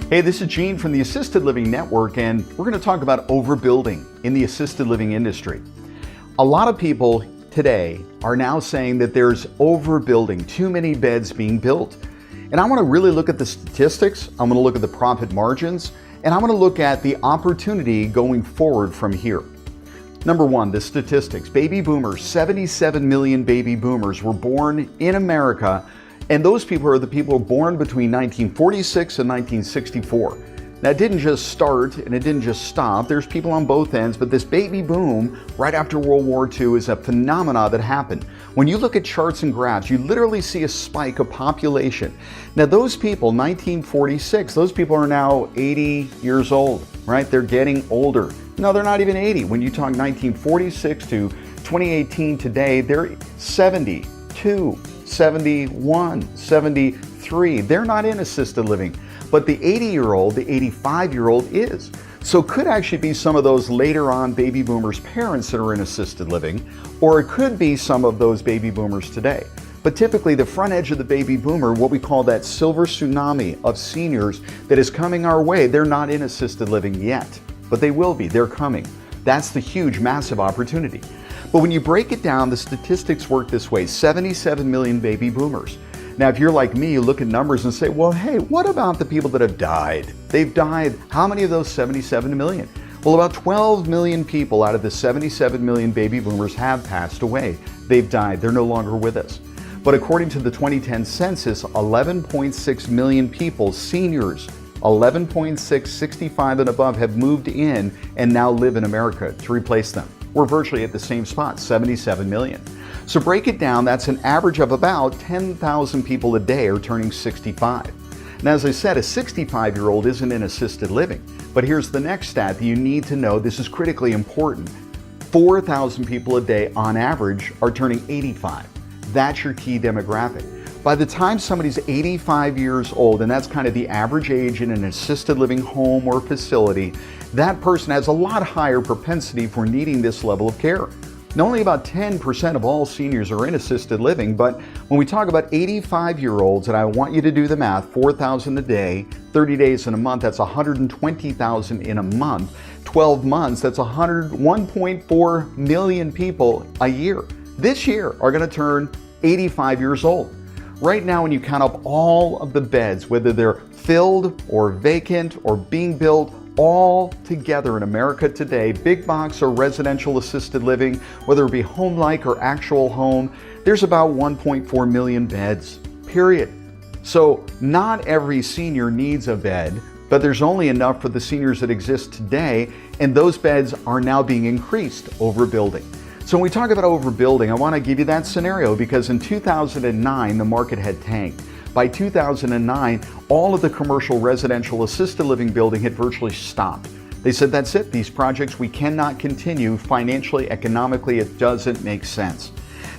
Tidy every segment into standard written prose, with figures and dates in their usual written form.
Hey, this is Gene from the Assisted Living Network, and we're going to talk about overbuilding in the assisted living industry. A lot of people today are now saying that there's overbuilding, too many beds being built. And I want to really look at the statistics, I'm going to look at the profit margins, and I'm going to look at the opportunity going forward from here. Number one, the statistics. Baby boomers, 77 million baby boomers were born in America. And those people are the people born between 1946 and 1964. Now, it didn't just start and it didn't just stop. There's people on both ends, but this baby boom right after World War II is a phenomenon that happened. When you look at charts and graphs, you literally see a spike of population. Now, those people, 1946, those people are now 80 years old, right? They're getting older. No, they're not even 80. When you talk 1946 to 2018 today, they're 72. 71, 73. They're not in assisted living, but the 80-year-old, the 85-year-old is. So it could actually be some of those later on baby boomers' parents that are in assisted living, or it could be some of those baby boomers today. But typically the front edge of the baby boomer, what we call that silver tsunami of seniors that is coming our way, they're not in assisted living yet, but they will be, they're coming. That's the huge, massive opportunity. But when you break it down, the statistics work this way, 77 million baby boomers. Now, if you're like me, you look at numbers and say, well, hey, what about the people that have died? They've died. How many of those 77 million? Well, about 12 million people out of the 77 million baby boomers have passed away. They've died. They're no longer with us. But according to the 2010 census, 11.6 million people, seniors, 11.6, 65 and above, have moved in and now live in America to replace them. We're virtually at the same spot, 77 million. So break it down, that's an average of about 10,000 people a day are turning 65. Now, as I said, a 65-year-old isn't in assisted living. But here's the next stat that you need to know. This is critically important. 4,000 people a day on average are turning 85. That's your key demographic. By the time somebody's 85 years old, and that's kind of the average age in an assisted living home or facility, that person has a lot higher propensity for needing this level of care. Now, only about 10% of all seniors are in assisted living, but when we talk about 85-year-olds, and I want you to do the math, 4,000 a day, 30 days in a month, that's 120,000 in a month. 12 months, that's 1.4 million people a year. This year are going to turn 85 years old. Right now, when you count up all of the beds, whether they're filled or vacant or being built, all together in America today, big box or residential assisted living, whether it be home-like or actual home, there's about 1.4 million beds, period. So not every senior needs a bed, but there's only enough for the seniors that exist today, and those beds are now being increased, overbuilding. So when we talk about overbuilding, I want to give you that scenario because in 2009, the market had tanked. By 2009, all of the commercial residential assisted living building had virtually stopped. They said, that's it, these projects, we cannot continue financially, economically, it doesn't make sense.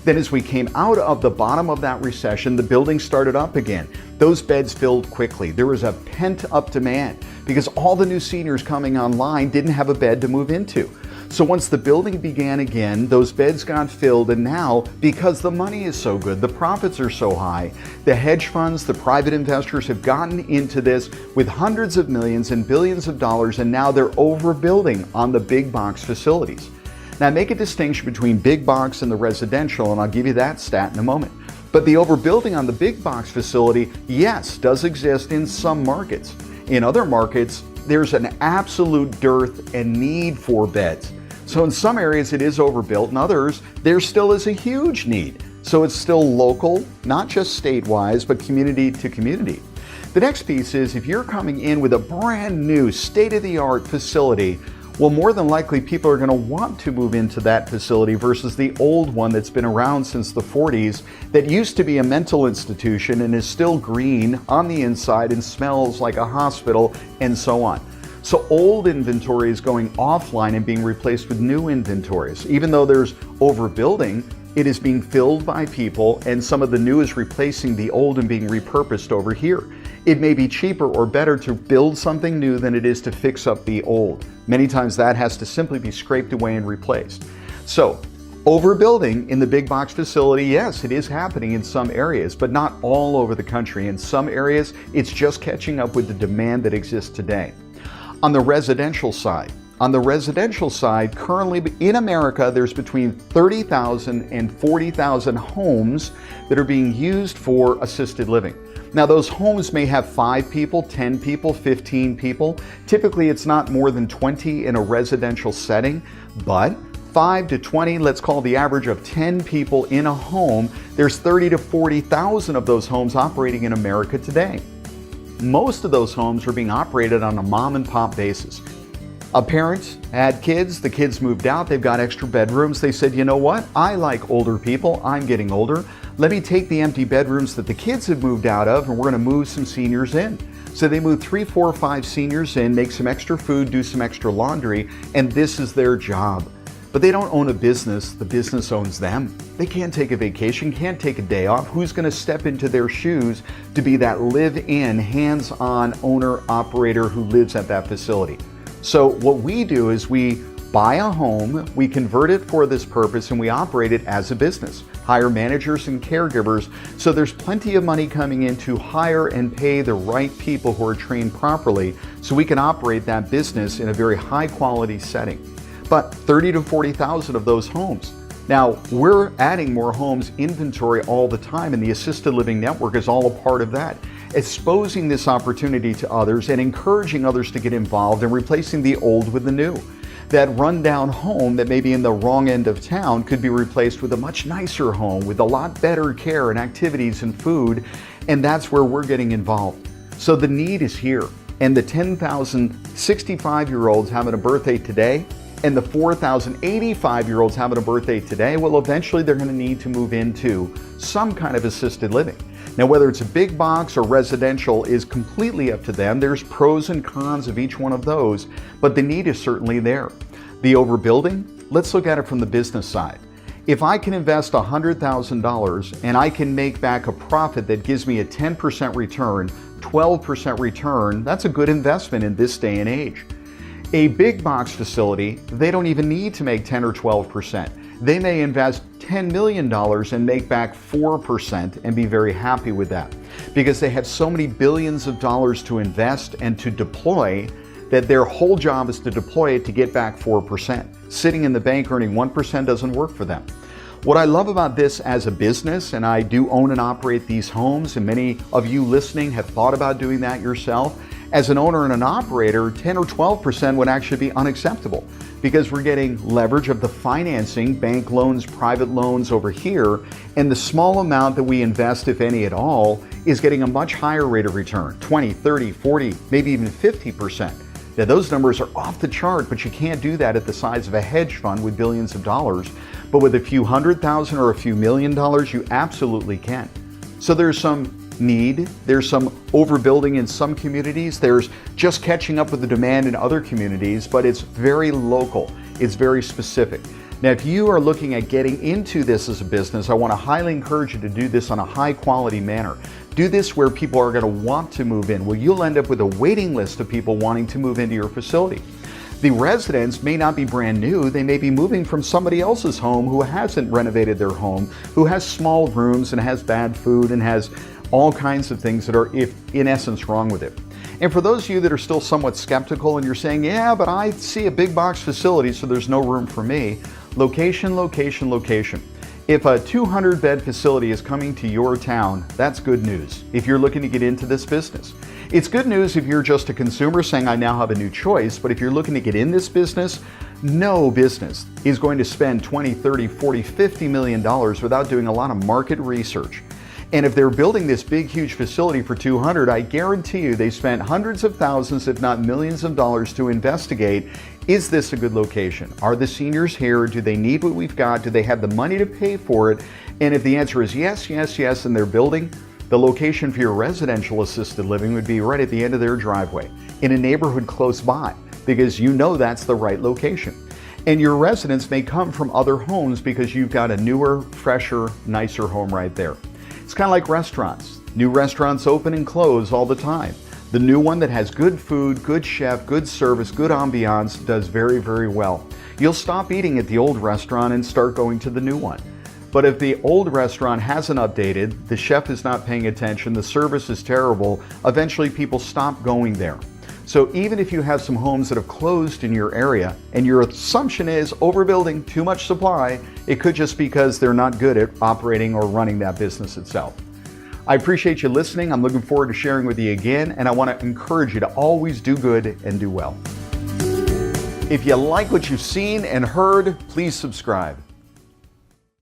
Then as we came out of the bottom of that recession, the building started up again. Those beds filled quickly. There was a pent-up demand because all the new seniors coming online didn't have a bed to move into. So once the building began again, those beds got filled, and now, because the money is so good, the profits are so high, the hedge funds, the private investors have gotten into this with hundreds of millions and billions of dollars, and now they're overbuilding on the big box facilities. Now, make a distinction between big box and the residential, and I'll give you that stat in a moment. But the overbuilding on the big box facility, yes, does exist in some markets. In other markets, there's an absolute dearth and need for beds. So in some areas it is overbuilt, in others there still is a huge need. So it's still local, not just state-wise, but community to community. The next piece is if you're coming in with a brand new state-of-the-art facility, well, more than likely people are going to want to move into that facility versus the old one that's been around since the 40s that used to be a mental institution and is still green on the inside and smells like a hospital and so on. So old inventory is going offline and being replaced with new inventories. Even though there's overbuilding, it is being filled by people, and some of the new is replacing the old and being repurposed over here. It may be cheaper or better to build something new than it is to fix up the old. Many times that has to simply be scraped away and replaced. So Overbuilding in the big box facility, yes, it is happening in some areas, but not all over the country. In some areas, it's just catching up with the demand that exists today. On the residential side, currently in America, there's between 30,000 and 40,000 homes that are being used for assisted living. Now, those homes may have 5 people, 10 people, 15 people. Typically, it's not more than 20 in a residential setting, but 5 to 20, let's call the average of 10 people in a home. There's 30 to 40,000 of those homes operating in America today. Most of those homes are being operated on a mom and pop basis. A parent had kids, the kids moved out, they've got extra bedrooms. They said, you know what? I like older people, I'm getting older. Let me take the empty bedrooms that the kids have moved out of and we're gonna move some seniors in. So they move 3, 4, 5 seniors in, make some extra food, do some extra laundry, and this is their job. But they don't own a business, the business owns them. They can't take a vacation, can't take a day off. Who's gonna step into their shoes to be that live-in, hands-on owner-operator who lives at that facility? So what we do is we buy a home, we convert it for this purpose, and we operate it as a business. Hire managers and caregivers, so there's plenty of money coming in to hire and pay the right people who are trained properly so we can operate that business in a very high-quality setting. But 30 to 40,000 of those homes. Now, we're adding more homes inventory all the time, and the assisted living network is all a part of that. Exposing this opportunity to others and encouraging others to get involved and replacing the old with the new. That rundown home that may be in the wrong end of town could be replaced with a much nicer home with a lot better care and activities and food, and that's where we're getting involved. So the need is here, and the 10,000 65-year-olds having a birthday today and the 4,000 85-year-olds having a birthday today, well, eventually they're going to need to move into some kind of assisted living. Now, whether it's a big box or residential is completely up to them. There's pros and cons of each one of those, but the need is certainly there. The overbuilding, let's look at it from the business side. If I can invest $100,000 and I can make back a profit that gives me a 10% return, 12% return, that's a good investment in this day and age. A big box facility, they don't even need to make 10 or 12%. They may invest $10 million and make back 4% and be very happy with that because they have so many billions of dollars to invest and to deploy that their whole job is to deploy it to get back 4%. Sitting in the bank earning 1% doesn't work for them. What I love about this as a business, and I do own and operate these homes, and many of you listening have thought about doing that yourself, as an owner and an operator, 10 or 12% would actually be unacceptable because we're getting leverage of the financing, bank loans, private loans over here, and the small amount that we invest, if any at all, is getting a much higher rate of return, 20, 30, 40, maybe even 50%. Now, those numbers are off the chart, but you can't do that at the size of a hedge fund with billions of dollars. But with a few $100,000 or a few $1 million, you absolutely can. So there's some need, there's some overbuilding in some communities, there's just catching up with the demand in other communities, but it's very local, it's very specific. Now, if you are looking at getting into this as a business, I want to highly encourage you to do this on a high quality manner. Do this where people are going to want to move in. Well, you'll end up with a waiting list of people wanting to move into your facility. The residents may not be brand new, they may be moving from somebody else's home who hasn't renovated their home, who has small rooms and has bad food and has all kinds of things that are, in essence, wrong with it. And for those of you that are still somewhat skeptical and you're saying, yeah, but I see a big box facility, so there's no room for me. Location, location, location. If a 200-bed facility is coming to your town, that's good news if you're looking to get into this business. It's good news if you're just a consumer saying, I now have a new choice, but if you're looking to get in this business, no business is going to spend 20, 30, 40, $50 million without doing a lot of market research. And if they're building this big, huge facility for 200, I guarantee you they spent hundreds of thousands, if not millions of dollars to investigate, is this a good location? Are the seniors here? Do they need what we've got? Do they have the money to pay for it? And if the answer is yes, yes, yes, and they're building, the location for your residential assisted living would be right at the end of their driveway, in a neighborhood close by, because you know that's the right location. And your residents may come from other homes because you've got a newer, fresher, nicer home right there. It's kind of like restaurants. New restaurants open and close all the time. The new one that has good food, good chef, good service, good ambiance does very, very well. You'll stop eating at the old restaurant and start going to the new one. But if the old restaurant hasn't updated, the chef is not paying attention, the service is terrible, eventually people stop going there. So even if you have some homes that have closed in your area and your assumption is overbuilding, too much supply, it could just be because they're not good at operating or running that business itself. I appreciate you listening. I'm looking forward to sharing with you again, and I want to encourage you to always do good and do well. If you like what you've seen and heard, please subscribe.